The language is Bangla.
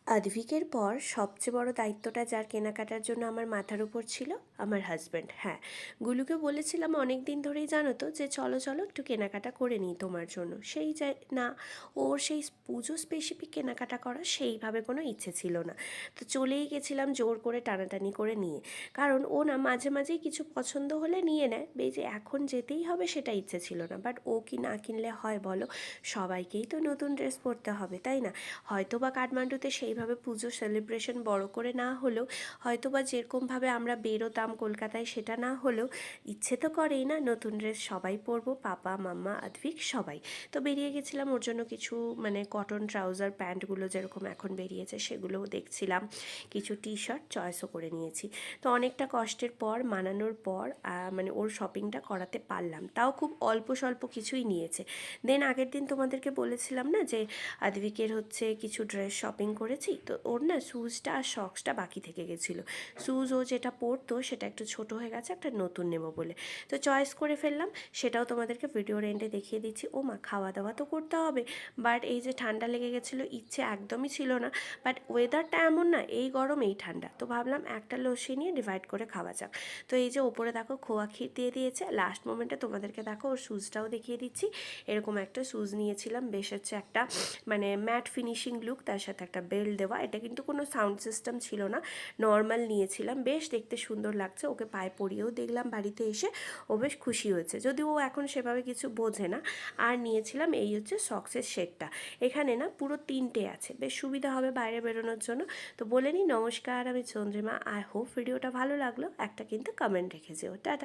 আদ্ভিকের পর সবচেয়ে বড় দায়িত্বটা যার কেনাকাটার জন্য আমার মাথার উপর ছিল আমার হাজব্যান্ড। হ্যাঁ, গুলুকে বলেছিলাম অনেক দিন ধরেই, জানো তো, যে চলো চলো একটু কেনাকাটা করে নিই তোমার জন্য। সেই যাই না, ওর সেই পুজো স্পেসিফিক কেনাকাটা করার সেইভাবে কোনো ইচ্ছে ছিল না। তো চলেই গেছিলাম জোর করে টানাটানি করে নিয়ে। কারণ ও না মাঝে মাঝেই কিছু পছন্দ হলে নিয়ে নেয়, যে এখন যেতেই হবে সেটা ইচ্ছে ছিল না। বাট ও কি না কিনলে হয় বলো? সবাইকেই তো নতুন ড্রেস পরতে হবে, তাই না? হয়তো বা কাঠমান্ডুতে সেইভাবে পুজো সেলিব্রেশন বড় করে না হলেও, হয়তো বা যেরকমভাবে আমরা বেরোতাম কলকাতায় সেটা না হলেও, ইচ্ছে তো করেই না নতুন ড্রেস সবাই পরবো, পাপা মাম্মা আদ্ভিক সবাই। তো বেরিয়ে গেছিলাম ওর জন্য কিছু কটন ট্রাউজার প্যান্টগুলো যেরকম এখন বেরিয়েছে সেগুলোও দেখছিলাম, কিছু টি শার্ট চয়েসও করে নিয়েছি। তো অনেকটা কষ্টের পর মানানোর পর ওর শপিংটা করাতে পারলাম, তাও খুব অল্প স্বল্প কিছুই নিয়েছে। দেন আগের দিন তোমাদেরকে বলেছিলাম না যে আদ্ভিকের হচ্ছে কিছু ড্রেস শপিং করেছি, তো ওর না শ্যুজটা আর সক্সটা বাকি থেকে গেছিলো। শ্যুজ ও যেটা পরতো সেটা একটু ছোট হয়ে গেছে, একটা নতুন নেবো বলে। তো চয়েস করে ফেললাম, সেটাও তোমাদেরকে ভিডিওর এন্ডে দেখিয়ে দিচ্ছি। ও মা, খাওয়া দাওয়া তো করতে হবে, বাট এই যে ঠান্ডা লেগে গেছিলো, ইচ্ছে একদমই ছিল না। বাট ওয়েদারটা এমন না, এই গরম এই ঠান্ডা, তো ভাবলাম একটা লস্যি নিয়ে ডিভাইড করে খাওয়া যাক। তো এই যে ওপরে দেখো খোয়া ক্ষীর দিয়ে দিয়েছে, লাস্ট মোমেন্টে তোমাদেরকে দেখো ওর শ্যুজটাও দেখিয়ে দিচ্ছি। এরকম একটা শ্যুজ নিয়েছিলাম, বেশ হচ্ছে একটা ম্যাট ফিনিশিং লুক, তার সাথে একটা বেল্ট দেওয়া। এটা কিন্তু কোনো সাউন্ড সিস্টেম ছিল না, নর্মাল নিয়েছিলাম, বেশ দেখতে সুন্দর লাগছে। ওকে পায়ে পরিয়েও দেখলাম বাড়িতে এসে, ও বেশ খুশি হয়েছে, যদিও ও এখন সেভাবে কিছু বোঝে না। আর নিয়েছিলাম এই হচ্ছে সক্সের সেটটা, এখানে না পুরো 3টে আছে, বেশ সুবিধা হবে বাইরে বেরোনোর জন্য। তো বলে নিই, নমস্কার, আমি চন্দ্রিমা। আই হোপ ভিডিওটা ভালো লাগলো, একটা কিন্তু কমেন্ট রেখে যেও। টাটা।